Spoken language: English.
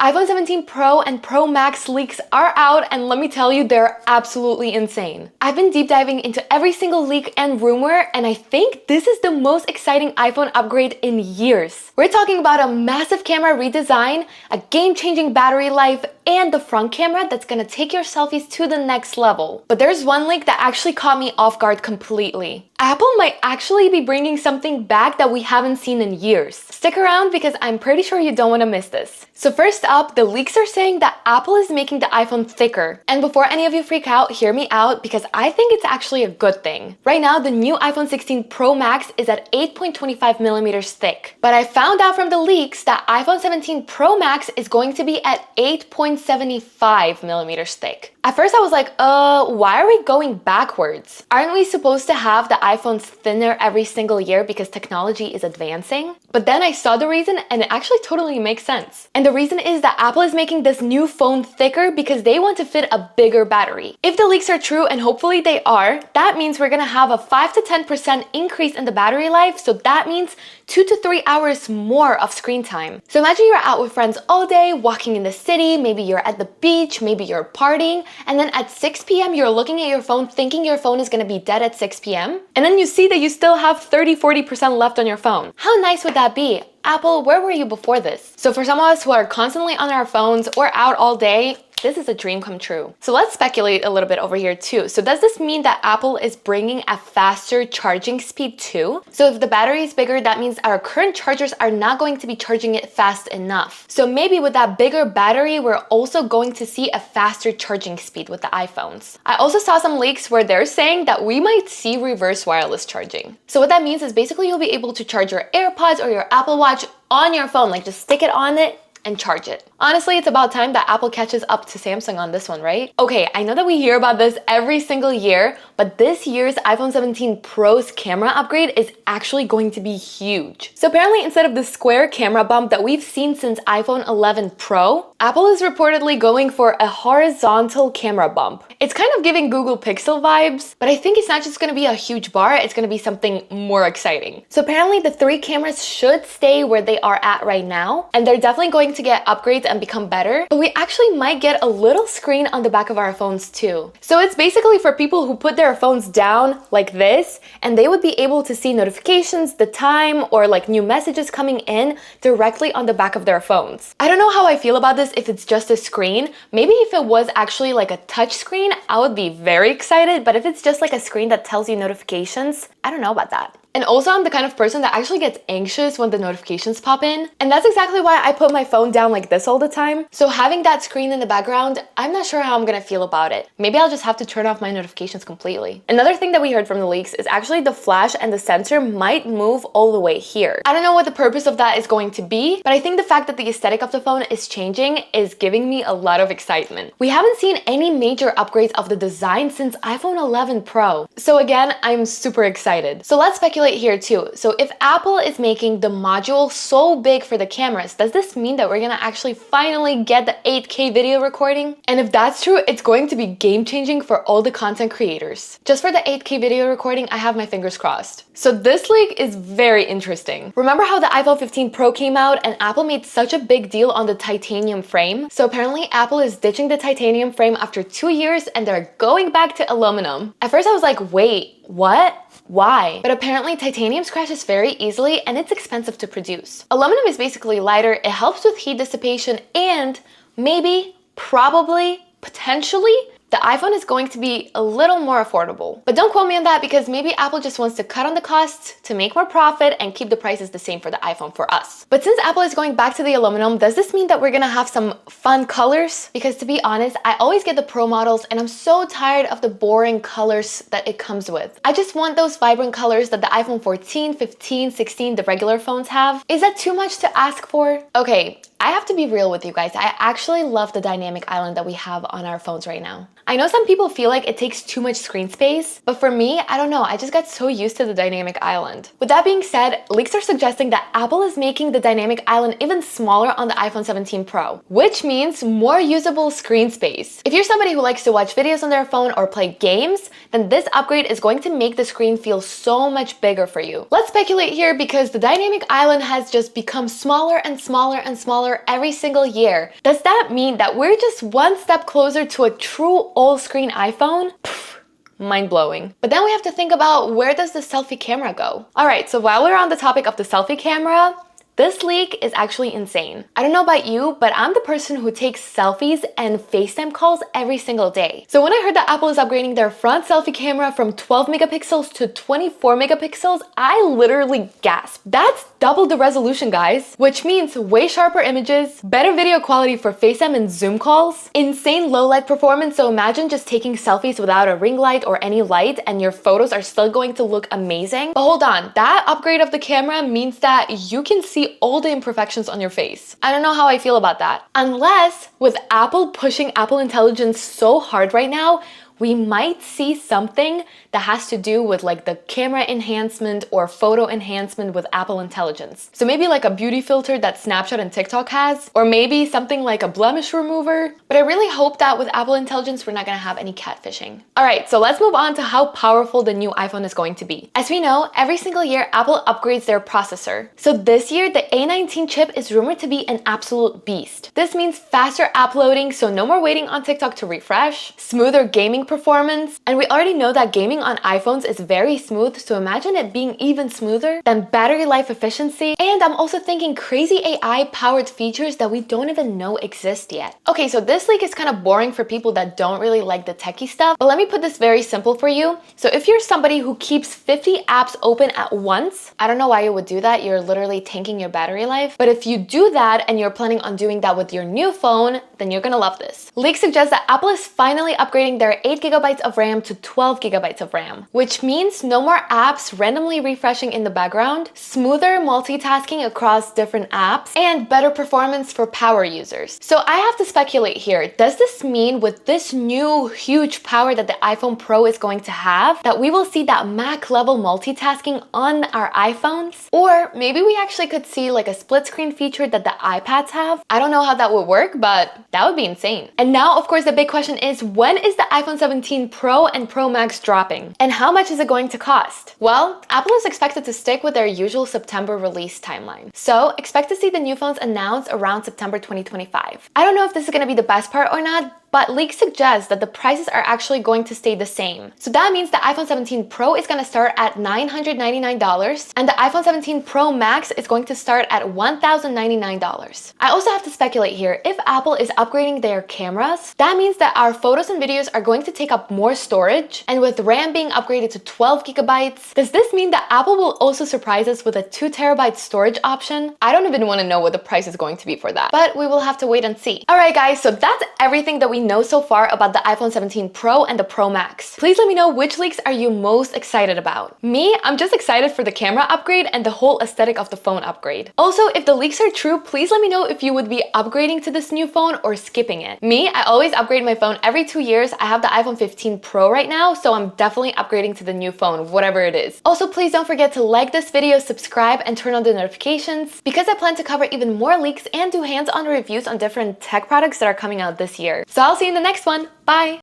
iPhone 17 Pro and Pro Max leaks are out, and let me tell you, they're absolutely insane. I've been deep diving into every single leak and rumor, and I think this is the most exciting iPhone upgrade in years. We're talking about a massive camera redesign, a game-changing battery life, and the front camera that's gonna take your selfies to the next level. But there's one leak that actually caught me off guard completely. Apple might actually be bringing something back that we haven't seen in years. Stick around because I'm pretty sure you don't want to miss this. So first up, the leaks are saying that Apple is making the iPhone thicker. And before any of you freak out, hear me out because I think it's actually a good thing. Right now, the new iPhone 16 Pro Max is at 8.25 millimeters thick. But I found out from the leaks that iPhone 17 Pro Max is going to be at 8.75 millimeters thick. At first I was like, why are we going backwards? Aren't we supposed to have the iPhones thinner every single year because technology is advancing? But then I saw the reason and it actually totally makes sense. And the reason is that Apple is making this new phone thicker because they want to fit a bigger battery. If the leaks are true, and hopefully they are, that means we're gonna have a 5 to 10% increase in the battery life, so that means 2 to 3 hours more of screen time. So imagine you're out with friends all day, walking in the city, maybe you're at the beach, maybe you're partying, and then at 6 p.m. you're looking at your phone thinking your phone is gonna be dead at 6 p.m. And then you see that you still have 30-40% left on your phone. How nice would that be? Apple, where were you before this? So for some of us who are constantly on our phones or out all day, this is a dream come true. So let's speculate a little bit over here too. So does this mean that Apple is bringing a faster charging speed too? So if the battery is bigger, that means our current chargers are not going to be charging it fast enough. So maybe with that bigger battery, we're also going to see a faster charging speed with the iPhones. I also saw some leaks where they're saying that we might see reverse wireless charging. So what that means is basically you'll be able to charge your AirPods or your Apple Watch on your phone, like just stick it on it and charge it. Honestly, it's about time that Apple catches up to Samsung on this one, right? Okay, I know that we hear about this every single year, but this year's iPhone 17 Pro's camera upgrade is actually going to be huge. So apparently, instead of the square camera bump that we've seen since iPhone 11 Pro, Apple is reportedly going for a horizontal camera bump. It's kind of giving Google Pixel vibes, but I think it's not just gonna be a huge bar, it's gonna be something more exciting. So apparently the 3 cameras should stay where they are at right now, and they're definitely going to get upgrades and become better, but we actually might get a little screen on the back of our phones too. So it's basically for people who put their phones down like this, and they would be able to see notifications, the time, or like new messages coming in directly on the back of their phones. I don't know how I feel about this if it's just a screen. Maybe if it was actually like a touch screen, I would be very excited, but if it's just like a screen that tells you notifications, I don't know about that. And also, I'm the kind of person that actually gets anxious when the notifications pop in. And that's exactly why I put my phone down like this all the time. So having that screen in the background, I'm not sure how I'm gonna feel about it. Maybe I'll just have to turn off my notifications completely. Another thing that we heard from the leaks is actually the flash and the sensor might move all the way here. I don't know what the purpose of that is going to be, but I think the fact that the aesthetic of the phone is changing is giving me a lot of excitement. We haven't seen any major upgrades of the design since iPhone 11 Pro. So again, I'm super excited. So let's speculate here too. So if Apple is making the module so big for the cameras, does this mean that we're gonna actually finally get the 8K video recording? And if that's true, it's going to be game-changing for all the content creators. Just for the 8K video recording, I have my fingers crossed. So this leak is very interesting. Remember how the iPhone 15 Pro came out and Apple made such a big deal on the titanium frame? So apparently Apple is ditching the titanium frame after 2 years and they're going back to aluminum. At first I was like, wait, what? Why? But apparently titanium scratches very easily and it's expensive to produce. Aluminum is basically lighter, it helps with heat dissipation, and maybe, probably, potentially, the iPhone is going to be a little more affordable. But don't quote me on that because maybe Apple just wants to cut on the costs to make more profit and keep the prices the same for the iPhone for us. But since Apple is going back to the aluminum, does this mean that we're gonna have some fun colors? Because to be honest, I always get the Pro models and I'm so tired of the boring colors that it comes with. I just want those vibrant colors that the iPhone 14, 15, 16, the regular phones have. Is that too much to ask for? Okay, I have to be real with you guys. I actually love the dynamic island that we have on our phones right now. I know some people feel like it takes too much screen space, but for me, I don't know, I just got so used to the dynamic island. With that being said, leaks are suggesting that Apple is making the dynamic island even smaller on the iPhone 17 Pro, which means more usable screen space. If you're somebody who likes to watch videos on their phone or play games, then this upgrade is going to make the screen feel so much bigger for you. Let's speculate here because the dynamic island has just become smaller and smaller and smaller color every single year. Does that mean that we're just one step closer to a true all-screen iPhone? Mind-blowing. But then we have to think about, where does the selfie camera go? Alright, so while we're on the topic of the selfie camera, this leak is actually insane. I don't know about you, but I'm the person who takes selfies and FaceTime calls every single day. So when I heard that Apple is upgrading their front selfie camera from 12 megapixels to 24 megapixels, I literally gasped. That's double the resolution, guys, which means way sharper images, better video quality for FaceTime and Zoom calls, insane low light performance, so imagine just taking selfies without a ring light or any light and your photos are still going to look amazing. But hold on, that upgrade of the camera means that you can see all the imperfections on your face. I don't know how I feel about that. Unless, with Apple pushing Apple Intelligence so hard right now, we might see something that has to do with like the camera enhancement or photo enhancement with Apple Intelligence. So maybe like a beauty filter that Snapchat and TikTok has, or maybe something like a blemish remover. But I really hope that with Apple Intelligence, we're not gonna have any catfishing. All right, so let's move on to how powerful the new iPhone is going to be. As we know, every single year, Apple upgrades their processor. So this year, the A19 chip is rumored to be an absolute beast. This means faster app loading, so no more waiting on TikTok to refresh, smoother gaming performance, and we already know that gaming on iPhones is very smooth, so imagine it being even smoother, then battery life efficiency, and I'm also thinking crazy AI powered features that we don't even know exist yet. Okay, so this leak is kind of boring for people that don't really like the techie stuff, but let me put this very simple for you. So if you're somebody who keeps 50 apps open at once, I don't know why you would do that, you're literally tanking your battery life, but if you do that and you're planning on doing that with your new phone, then you're gonna love this. Leaks suggest that Apple is finally upgrading their 8GB of RAM to 12GB of RAM, which means no more apps randomly refreshing in the background, smoother multitasking across different apps, and better performance for power users. So I have to speculate here. Does this mean with this new huge power that the iPhone Pro is going to have, that we will see that Mac level multitasking on our iPhones? Or maybe we actually could see like a split screen feature that the iPads have? I don't know how that would work, but that would be insane. And now, of course, the big question is, when is the iPhone 17 Pro and Pro Max dropping? And how much is it going to cost? Well, Apple is expected to stick with their usual September release timeline. So expect to see the new phones announced around September 2025. I don't know if this is going to be the best part or not, but leaks suggest that the prices are actually going to stay the same. So that means the iPhone 17 Pro is going to start at $999 and the iPhone 17 Pro Max is going to start at $1,099. I also have to speculate here, if Apple is upgrading their cameras, that means that our photos and videos are going to take up more storage, and with RAM being upgraded to 12GB, does this mean that Apple will also surprise us with a 2TB storage option? I don't even want to know what the price is going to be for that, but we will have to wait and see. Alright guys, so that's everything that we know so far about the iPhone 17 Pro and the Pro Max. Please let me know which leaks are you most excited about. Me, I'm just excited for the camera upgrade and the whole aesthetic of the phone upgrade. Also, if the leaks are true, please let me know if you would be upgrading to this new phone or skipping it. Me, I always upgrade my phone every 2 years. I have the iPhone 15 Pro right now, so I'm definitely upgrading to the new phone, whatever it is. Also, please don't forget to like this video, subscribe, and turn on the notifications, because I plan to cover even more leaks and do hands-on reviews on different tech products that are coming out this year. So I'll see you in the next one. Bye!